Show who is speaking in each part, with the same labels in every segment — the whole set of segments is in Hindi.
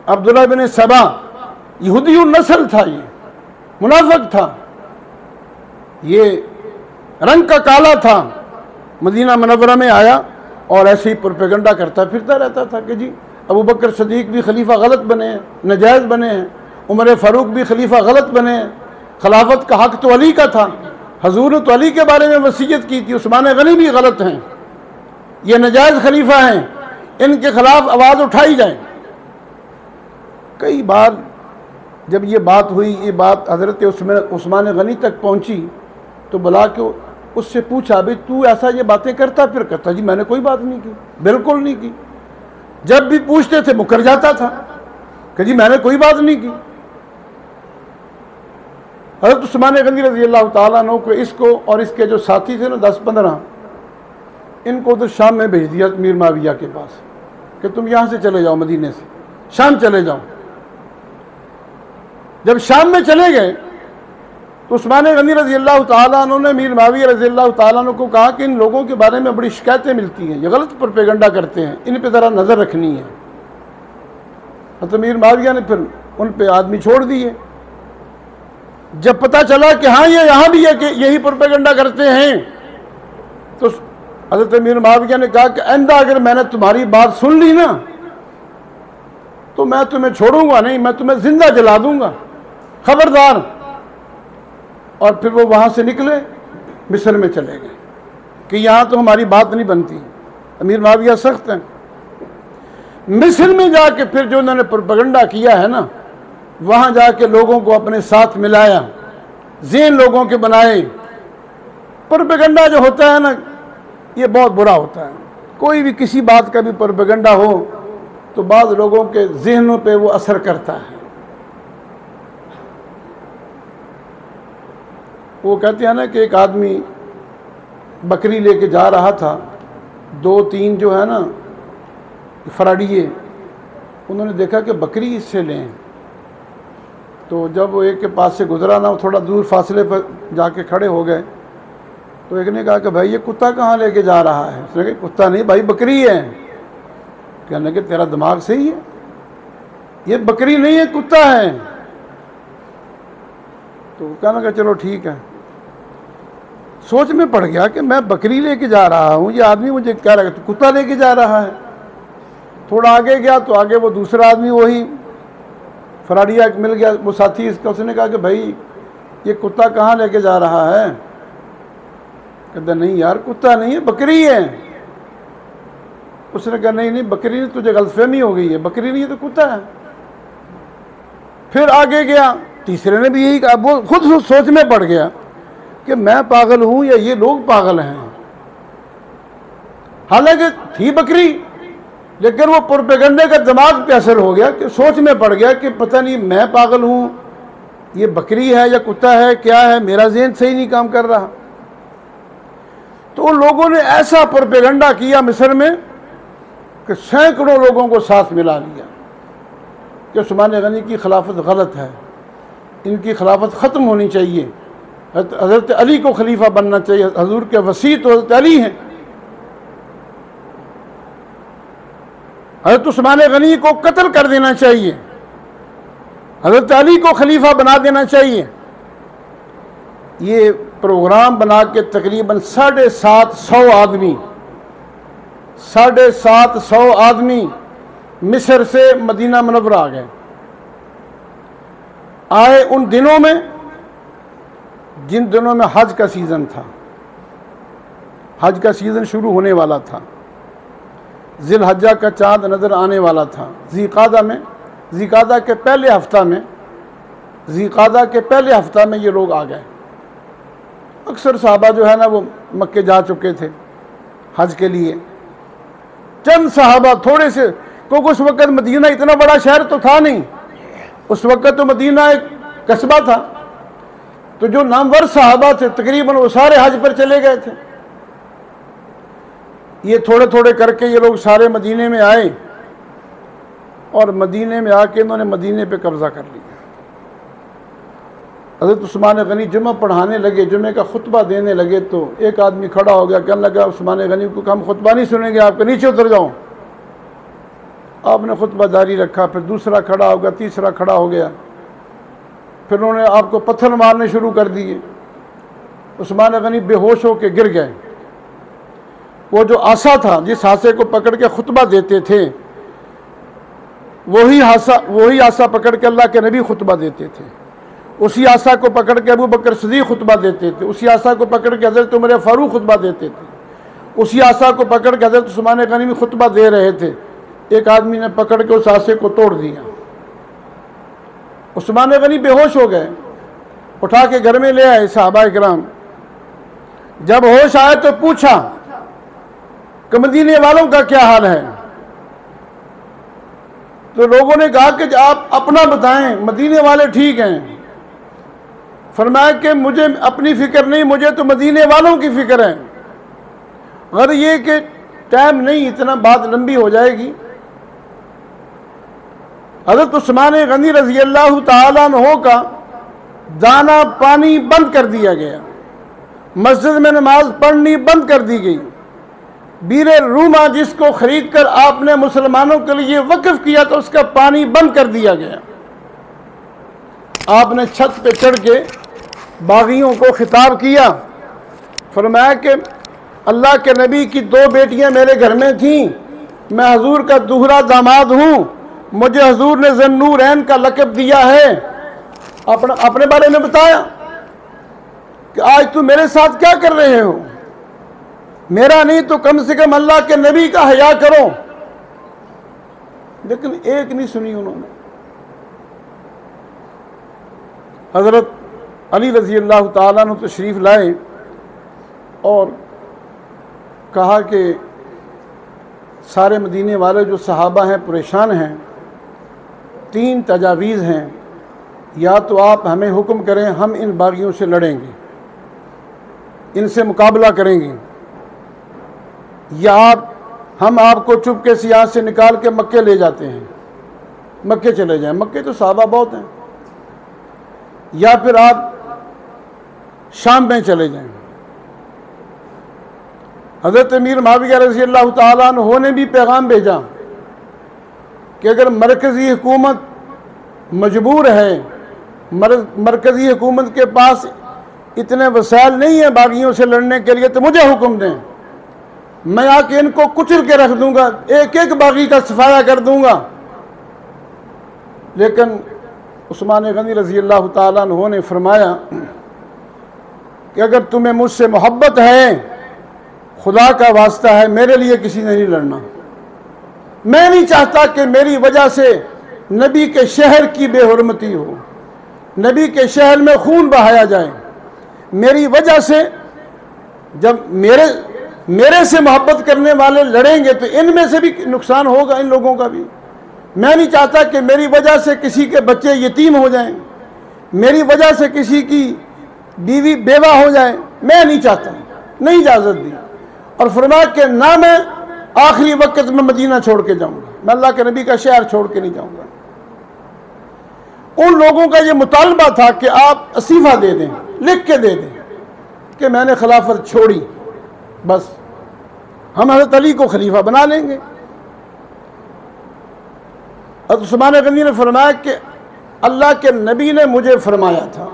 Speaker 1: अब्दुल्लाह बिन सबा यहूदी नस्ल था, ये मुनाफिक था, ये रंग का काला था, मदीना मुनव्वरा में आया और ऐसे ही प्रोपेगेंडा करता फिरता रहता था कि जी अबू बकर सदीक भी खलीफा गलत बने हैं, नजायज़ बने हैं, उमर फ़ारूक भी खलीफा गलत बने हैं, खिलाफत का हक तो अली का था, हजूर ने तो अली के बारे में वसीयत की थी, उस्मान गनी भी गलत हैं, ये नजायज़ खलीफा हैं, इनके खिलाफ आवाज़ उठाई जाए। कई बार जब ये बात हुई, ये बात हज़रत उस्मान गनी तक पहुँची तो बुला के उससे पूछा, भाई तू ऐसा ये बातें करता? फिर कहता जी मैंने कोई बात नहीं की, बिल्कुल नहीं की। जब भी पूछते थे मुकर जाता था कि जी मैंने कोई बात नहीं की। हज़रत उस्मान गनी रज़ी अल्लाह ताला अन्हु को, इसको और इसके जो साथी थे ना 10-15, इनको उधर शाम में भेज दिया मीर माविया के पास कि तुम यहाँ से चले जाओ, मदीने से शाम चले जाओ। जब शाम में चले गए तो उस्मान गनी रज़ी अल्लाह ताला अन्हु ने मीर माविया रज़ी अल्लाह ताला अन्हु को कहा कि इन लोगों के बारे में बड़ी शिकायतें मिलती हैं, ये गलत प्रोपेगेंडा करते हैं, इन पे ज़रा नज़र रखनी है। तो मीर माविया ने फिर उन पे आदमी छोड़ दिए। जब पता चला कि हाँ ये यहाँ भी है कि यही प्रोपेगेंडा करते हैं, तो हज़रत मीर माविया ने कहा कि आइंदा अगर मैंने तुम्हारी बात सुन ली ना तो मैं तुम्हें छोड़ूंगा नहीं, मैं तुम्हें जिंदा जला दूंगा, खबरदार। और फिर वो वहाँ से निकले, मिस्र में चले गए कि यहाँ तो हमारी बात नहीं बनती, अमीर माविया सख्त हैं। मिस्र में जाके फिर जो उन्होंने प्रोपेगेंडा किया है ना, वहाँ जाके लोगों को अपने साथ मिलाया, ज़हन लोगों के बनाए। प्रोपेगेंडा जो होता है ना, ये बहुत बुरा होता है। कोई भी किसी बात का भी प्रोपेगेंडा हो तो बाद लोगों के ज़हनों पे वो असर करता है। वो कहते हैं ना कि एक आदमी बकरी लेके जा रहा था, 2-3 जो है ना फराडिये, उन्होंने देखा कि बकरी इससे लें, तो जब वो एक के पास से गुजरा ना, थोड़ा दूर फासले पर जाके खड़े हो गए, तो एक ने कहा कि भाई ये कुत्ता कहाँ लेके जा रहा है? उसने कहा कुत्ता नहीं भाई, बकरी है। कहने कि तेरा दिमाग सही है, ये बकरी नहीं है, कुत्ता है। तो कहने का चलो ठीक है। सोच में पड़ गया कि मैं बकरी लेके जा रहा हूँ, ये आदमी मुझे कह रहा है तो कुत्ता लेके जा रहा है। थोड़ा आगे गया तो आगे वो दूसरा आदमी वही फराडिया मिल गया, वो साथी इसका। उसने कहा कि भाई ये कुत्ता कहाँ लेके जा रहा है? कहता नहीं यार कुत्ता नहीं है, बकरी है। उसने कहा नहीं नहीं बकरी नहीं, तुझे गलतफहमी हो गई है, बकरी नहीं है तो कुत्ता है। फिर आगे गया, तीसरे ने भी यही कहा। वो खुद सोच में पड़ गया कि मैं पागल हूं या ये लोग पागल हैं। हालांकि थी बकरी, लेकिन वो प्रोपेगेंडे का दिमाग पे असर हो गया कि सोच में पड़ गया कि पता नहीं मैं पागल हूं, ये बकरी है या कुत्ता है, क्या है, मेरा ज़हन सही नहीं काम कर रहा। तो लोगों ने ऐसा प्रोपेगेंडा किया मिस्र में कि सैकड़ों लोगों को साथ मिला लिया कि उस्मान गनी की खिलाफत गलत है, इनकी खिलाफत ख़त्म होनी चाहिए, हज़रत अली को खलीफा बनना चाहिए, हजूर के वसी तो हज़रत अली हैं, हज़रत उस्मान गनी को कत्ल कर देना चाहिए, हज़रत अली को खलीफा बना देना चाहिए। ये प्रोग्राम बना के तकरीबन 750 आदमी 750 आदमी मिस्र से मदीना मुनव्वरा आ गए। आए उन दिनों में जिन दिनों में हज का सीज़न था, हज का सीज़न शुरू होने वाला था, ज़िलहज्जा का चाँद नज़र आने वाला था। ज़ीक़ादा में, ज़ीक़ादा के पहले हफ्ता में, ज़ीक़ादा के पहले हफ्ता में ये लोग आ गए। अक्सर सहाबा जो है ना वो मक्के जा चुके थे हज के लिए। चंद सहाबा थोड़े से, क्योंकि उस वक़्त मदीना इतना बड़ा शहर तो था नहीं, उस वक़्त तो मदीना एक कस्बा था। तो जो नामवर सहाबा थे तकरीबन वो सारे हज पर चले गए थे। ये थोड़े थोड़े करके ये लोग सारे मदीने में आए और मदीने में आके इन्होंने मदीने पे कब्ज़ा कर लिया। हज़रत उस्मान गनी जुमा पढ़ाने लगे, जुमे का खुतबा देने लगे, तो एक आदमी खड़ा हो गया, कहने लगा उस्मान गनी को हम खुतबा नहीं सुनेंगे, आपके नीचे उतर जाओ। आपने खुतबा जारी रखा, फिर दूसरा खड़ा हो गया, तीसरा खड़ा हो गया, फिर उन्होंने आपको पत्थर मारने शुरू कर दिए। उस्मान गनी बेहोश होकर गिर गए। वो जो आसा था, जिस आसे को पकड़ के खुतबा देते थे, वही आसा पकड़ के अल्लाह के नबी खुतबा देते थे। उसी आसा को पकड़ के अबू बकर सिद्दीक़ खुतबा देते थे। उसी आसा को पकड़ के हज़रत उमर फारूक खुतबा देते थे। उसी आसा को पकड़ के हज़रत उस्मान गनी भी खुतबा दे रहे थे। एक आदमी ने पकड़ के उस आसे को तोड़ दिया। उस्मान गनी बेहोश हो गए, उठा के घर में ले आए सहाबा किराम। जब होश आए तो पूछा कि मदीने वालों का क्या हाल है। तो लोगों ने कहा कि आप अपना बताएं, मदीने वाले ठीक हैं। फरमाया कि मुझे अपनी फिक्र नहीं, मुझे तो मदीने वालों की फिक्र है। अगर ये कि टाइम नहीं, इतना बात लंबी हो जाएगी। हज़रत उस्मान गनी रज़ी अल्लाह तआला अन्हु का दाना पानी बंद कर दिया गया, मस्जिद में नमाज पढ़नी बंद कर दी गई। बीरे रूमा जिसको खरीद कर आपने मुसलमानों के लिए वक्फ किया तो उसका पानी बंद कर दिया गया। आपने छत पे चढ़ के बागियों को खिताब किया, फरमाया कि अल्लाह के नबी की 2 बेटियां मेरे घर में थीं, मैं हजूर का दूसरा दामाद हूँ, मुझे हजूर ने ज़न्नूरैन का लक़ब दिया है। अपने बारे में बताया कि आज तुम मेरे साथ क्या कर रहे हो, मेरा नहीं तो कम से कम अल्लाह के नबी का हया करो। लेकिन एक नहीं सुनी उन्होंने। हज़रत अली रज़ी अल्लाह तआला अन्हु तशरीफ़ लाए और कहा कि सारे मदीने वाले जो सहाबा हैं परेशान हैं, 3 तजावीज़ हैं, या तो आप हमें हुक्म करें हम इन बागियों से लड़ेंगे, इनसे मुकाबला करेंगे, या हम आपको चुपके से यहाँ से निकाल के मक्के ले जाते हैं, मक्के चले जाएं, मक्के तो सहाबा बहुत हैं, या फिर आप शाम में चले जाएं। हज़रत अमीर मुआविया रज़ी अल्लाह तआला अन्हु ने भी पैगाम भेजा कि अगर मरकज़ी हुकूमत मजबूर है, मरकज़ी हुकूमत के पास इतने वसाइल नहीं है बागियों से लड़ने के लिए, तो मुझे हुक्म दें, मैं आके इनको कुचल के रख दूंगा, एक एक बागी का सफाया कर दूंगा। लेकिन उस्मान गनी रज़ी अल्लाह तआला अन्हु ने फरमाया कि अगर तुम्हें मुझसे मोहब्बत है, खुदा का वास्ता है, मेरे लिए किसी ने नहीं लड़ना। मैं नहीं चाहता कि मेरी वजह से नबी के शहर की बेहुरमती हो, नबी के शहर में खून बहाया जाए। मेरी वजह से जब मेरे से मोहब्बत करने वाले लड़ेंगे तो इनमें से भी नुकसान होगा, इन लोगों का भी। मैं नहीं चाहता कि मेरी वजह से किसी के बच्चे यतीम हो जाएं, मेरी वजह से किसी की बीवी बेवा हो जाए, मैं नहीं चाहता, नहीं इजाज़त दी। और फरमाया कि ना मैं आखिरी वक्त में मदीना छोड़ के जाऊंगा, मैं अल्लाह के नबी का शहर छोड़ के नहीं जाऊंगा। उन लोगों का ये मुतालबा था कि आप इस्तीफ़ा दे दें, लिख के दे दें कि मैंने खिलाफत छोड़ी, बस हम हज़रत अली को खलीफा बना लेंगे। उस्मान गनी ने फरमाया कि अल्लाह के नबी ने मुझे फरमाया था,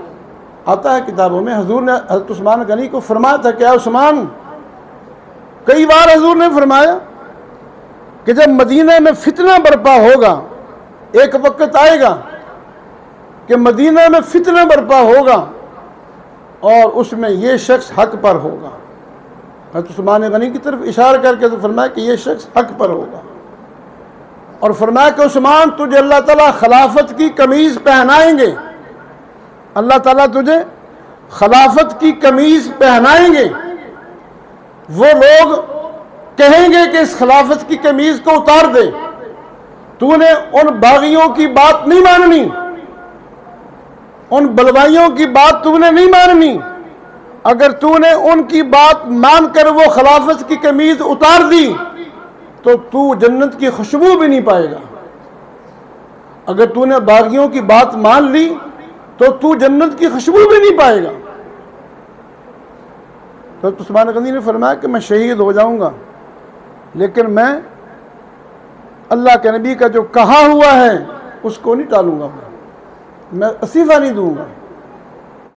Speaker 1: आता है किताबों में, हजूर ने हज़रत उस्मान गनी को फरमाया था, क्या उस्मान, कई बार हजूर ने फरमाया कि जब मदीना में फितना बर्पा होगा, एक वक्त आएगा कि मदीना में फितना बर्पा होगा और उसमें ये शख्स हक पर होगा। हज़रत उस्मान गनी की तरफ इशारा करके तो फरमाया कि ये शख्स हक पर होगा। और फरमाया कि उस्मान, तुझे अल्लाह ताला खिलाफत की कमीज़ पहनाएंगे, अल्लाह ताला तुझे खिलाफत की कमीज़ पहनाएंगे। वो लोग कहेंगे कि इस खिलाफत की कमीज़ को उतार दे, तूने उन बागियों की बात नहीं माननी, उन बलवाइयों की बात तूने नहीं माननी। अगर तूने उनकी बात मानकर वो खिलाफत की कमीज़ उतार दी तो तू जन्नत की खुशबू भी नहीं पाएगा। अगर तूने बागियों की बात मान ली तो तू जन्नत की खुशबू भी नहीं पाएगा। तो उस्मान गनी ने फरमाया कि मैं शहीद हो जाऊंगा, लेकिन मैं अल्लाह के नबी का जो कहा हुआ है उसको नहीं टालूंगा, मैं इस्तीफ़ा नहीं दूंगा।